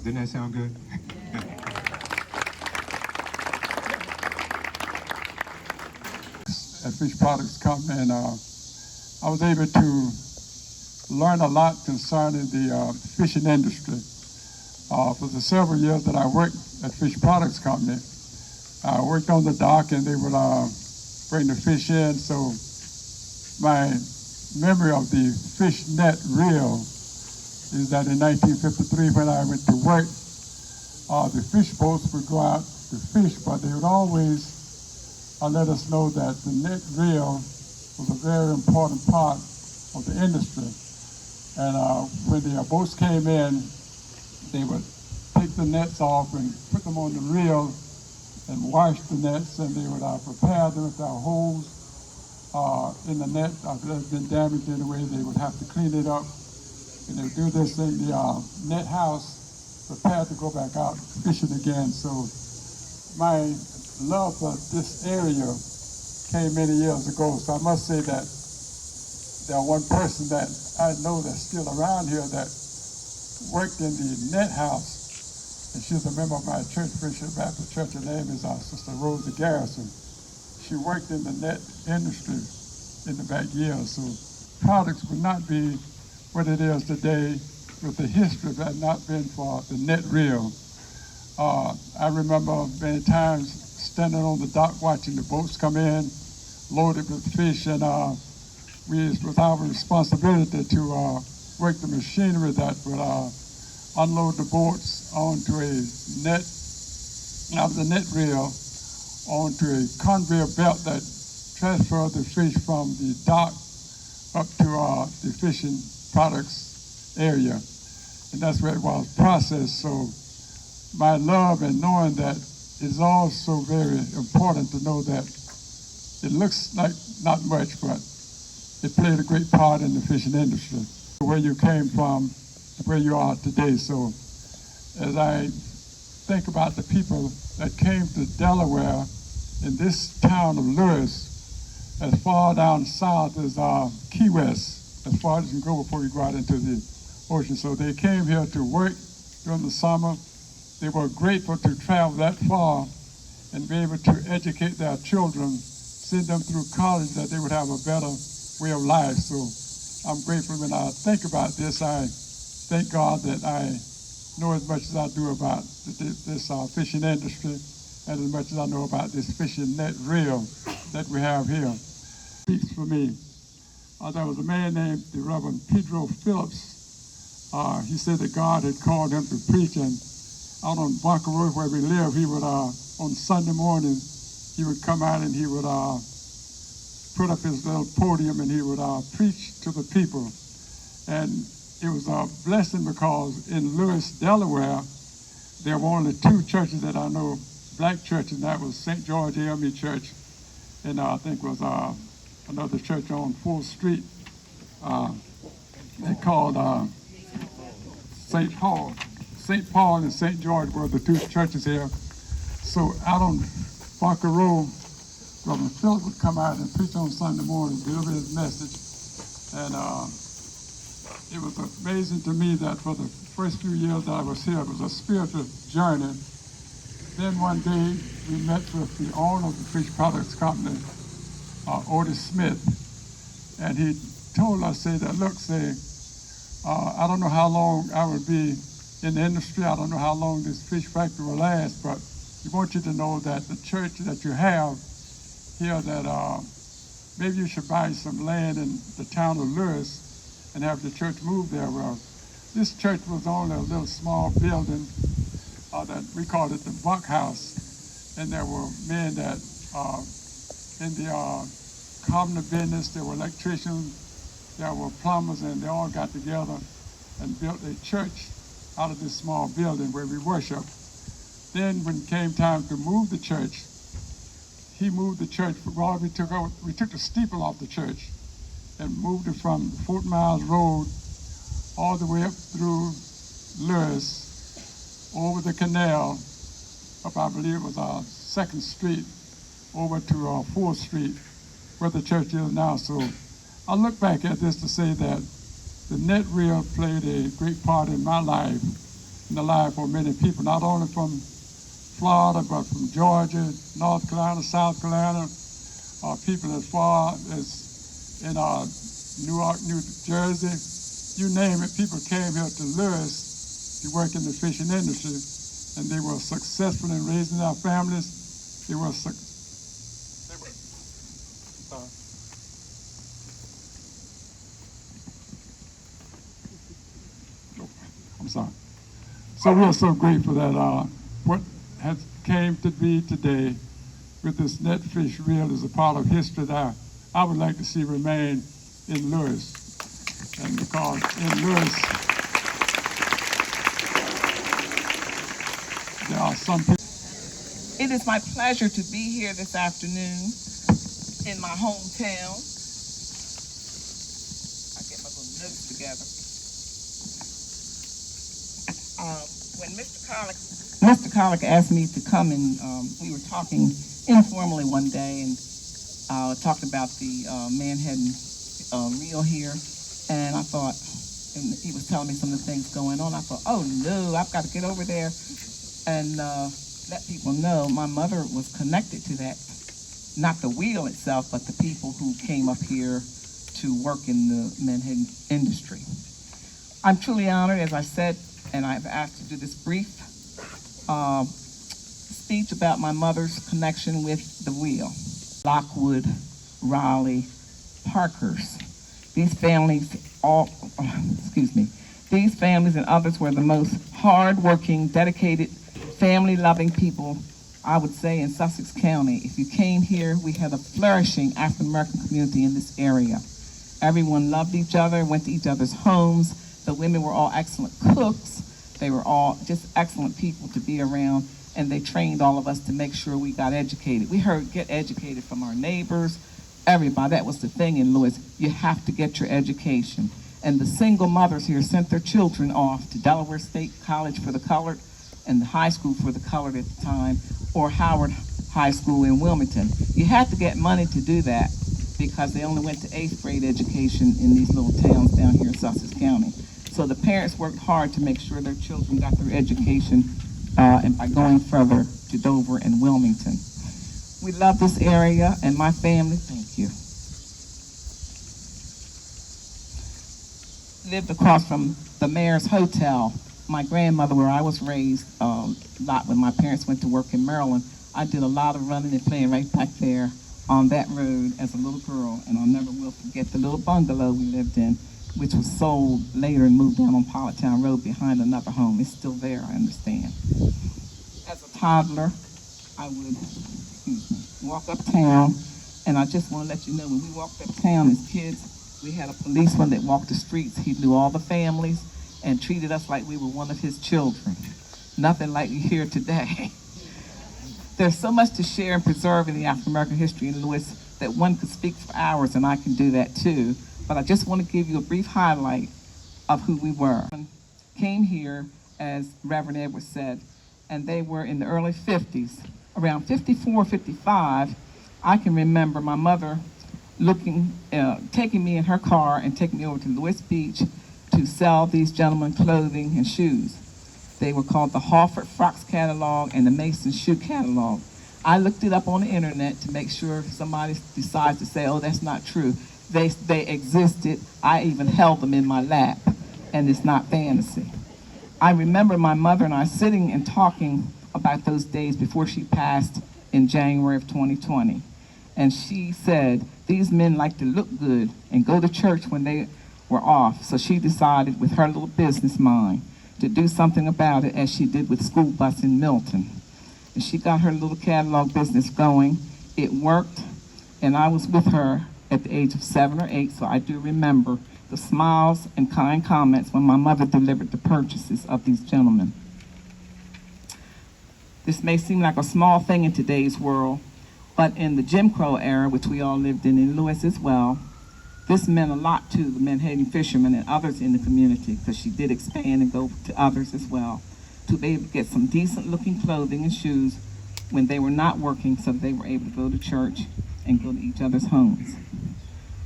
Didn't that sound good? At Fish Products Company, and I was able to learn a lot concerning the fishing industry. For the several years that I worked at Fish Products Company, I worked on the dock and they would bring the fish in. So my memory of the fish net reel is that in 1953 when I went to work, the fish boats would go out to fish, but they would always let us know that the net reel was a very important part of the industry. And when the boats came in, they would take the nets off and put them on the reel and wash the nets, and they would prepare them if there are holes in the net that have been damaged in a way. They would have to clean it up, and they would do this in the net house, prepared to go back out fishing again. So my love for this area came many years ago. So I must say that there's one person that I know that's still around here that worked in the net house, and she's a member of my church, Christian Baptist Church. Her name is Sister Rosa Garrison. She worked in the net industry in the back years. So products would not be what it is today with the history if it had not been for the net reel. I remember many times standing on the dock watching the boats come in, loaded with fish, and it was our responsibility to work the machinery that would unload the boats onto a net, out of the net reel, onto a conveyor belt that transferred the fish from the dock up to the fishing products area. And that's where it was processed. So my love and knowing that is also very important to know that it looks like not much, but it played a great part in the fishing industry. Where you came from, where you are today. So as I think about the people that came to Delaware in this town of Lewes, as far down south as Key West, as far as you can go before you go out into the ocean. So they came here to work during the summer. They were grateful to travel that far and be able to educate their children, send them through college, that they would have a better way of life. So I'm grateful when I think about this. I thank God that I know as much as I do about this fishing industry, and as much as I know about this fishing net reel that we have here. Speaks for me. There was a man named the Reverend Pedro Phillips. He said that God had called him to preach, and out on Bunker Road where we live, he would, on Sunday morning, he would come out and he would put up his little podium and he would preach to the people. And it was a blessing because in Lewes, Delaware, there were only two churches that I know, black churches, and that was St. George AME Church, and I think was another church on 4th Street. They called St. Paul. St. Paul and St. George were the two churches here. So out on Bunker Road, Reverend Phillips would come out and preach on Sunday morning, deliver his message. And it was amazing to me that for the first few years that I was here, it was a spiritual journey. Then one day we met with the owner of the Fish Products Company, Otis Smith. And he told us, say that, look, I don't know how long I will be in the industry. I don't know how long this fish factory will last, but we want you to know that the church that you have here, that maybe you should buy some land in the town of Lewes and have the church move there. Well, this church was only a little small building that we called it the bunkhouse, and there were men that in the carpenter business, there were electricians, there were plumbers, and they all got together and built a church out of this small building where we worship. Then when it came time to move the church, he moved the church. Well, we took the steeple off the church and moved it from Fort Miles Road all the way up through Lewes, over the canal, up I believe it was 2nd Street, over to 4th Street, where the church is now. So I look back at this to say that the net reel played a great part in my life, in the life of many people, not only from Florida, but from Georgia, North Carolina, South Carolina, people as far as in New York, New Jersey, you name it, people came here to Lewes to work in the fishing industry, and they were successful in raising their families. They were I'm sorry. So we are so grateful that what has came to be today with this net fish reel is a part of history that I would like to see remain in Lewes. And because in Lewes, there are some people. It is my pleasure to be here this afternoon in my hometown. I get my little notes together. When Mr. Collick asked me to come and we were talking informally one day and talked about the Manhattan reel here, and I thought, and he was telling me some of the things going on, I thought, oh no, I've got to get over there and let people know my mother was connected to that, not the wheel itself, but the people who came up here to work in the Manhattan industry. I'm truly honored, as I said, and I've asked to do this brief speech about my mother's connection with the wheel. Lockwood, Raleigh, Parkers. These families these families and others were the most hard-working, dedicated, family-loving people, I would say, in Sussex County. If you came here, we had a flourishing African-American community in this area. Everyone loved each other, went to each other's homes. The women were all excellent cooks. They were all just excellent people to be around, and they trained all of us to make sure we got educated. We heard get educated from our neighbors, everybody. That was the thing in Lewes. You have to get your education. And the single mothers here sent their children off to Delaware State College for the Colored and the high school for the Colored at the time, or Howard High School in Wilmington. You had to get money to do that because they only went to 8th grade education in these little towns down here in Sussex County. So the parents worked hard to make sure their children got their education and by going further to Dover and Wilmington. We love this area and my family, thank you. Lived across from the Mayor's Hotel. My grandmother, where I was raised a lot when my parents went to work in Maryland, I did a lot of running and playing right back there on that road as a little girl, and I'll never will forget the little bungalow we lived in, which was sold later and moved down on Politown Road behind another home. It's still there, I understand. As a toddler, I would walk uptown, and I just want to let you know, when we walked uptown as kids, we had a policeman that walked the streets. He knew all the families and treated us like we were one of his children. Nothing like you hear today. There's so much to share and preserve in the African American history in Lewes that one could speak for hours, and I can do that too. But I just want to give you a brief highlight of who we were. Came here, as Reverend Edwards said, and they were in the early 50s. Around 54, 55, I can remember my mother taking me in her car and taking me over to Lewes Beach to sell these gentlemen clothing and shoes. They were called the Hawford Frocks Catalog and the Mason Shoe Catalog. I looked it up on the internet to make sure somebody decides to say, oh, that's not true. They existed. I even held them in my lap, and it's not fantasy. I remember my mother and I sitting and talking about those days before she passed in January of 2020. And she said, these men like to look good and go to church when they were off. So she decided with her little business mind to do something about it, as she did with School Bus in Milton. And she got her little catalog business going. It worked, and I was with her at the age of 7 or 8, so I do remember the smiles and kind comments when my mother delivered the purchases of these gentlemen. This may seem like a small thing in today's world, but in the Jim Crow era, which we all lived in Lewes as well, this meant a lot to the Manhattan fishermen and others in the community, because she did expand and go to others as well, to be able to get some decent looking clothing and shoes when they were not working, so they were able to go to church and go to each other's homes.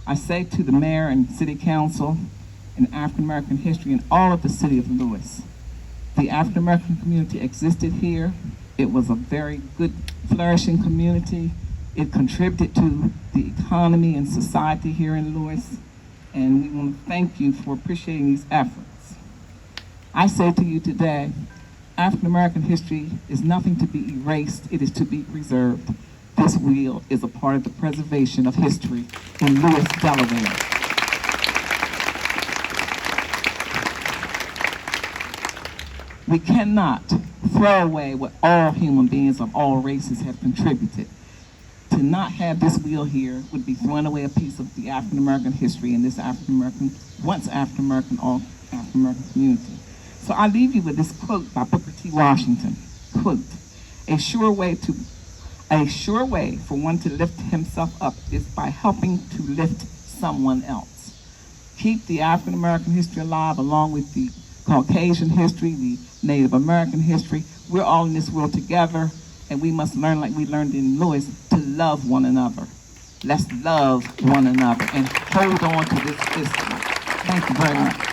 I say to the mayor and city council and African American history and all of the city of Lewes, The African American community existed here. It was a very good, flourishing community. It contributed to the economy and society here in Lewes, and we want to thank you for appreciating these efforts. I say to you today, African American history is nothing to be erased, it is to be preserved. This wheel is a part of the preservation of history in Lewes, Delaware. We cannot throw away what all human beings of all races have contributed. To not have this wheel here would be throwing away a piece of the African American history in this African American, once African American, all African American community. So I leave you with this quote by Booker T. Washington. Quote, a sure way for one to lift himself up is by helping to lift someone else. Keep the African American history alive along with the Caucasian history, the Native American history. We're all in this world together, and we must learn, like we learned in Lewes, to love one another. Let's love one another and hold on to this history. Thank you very much.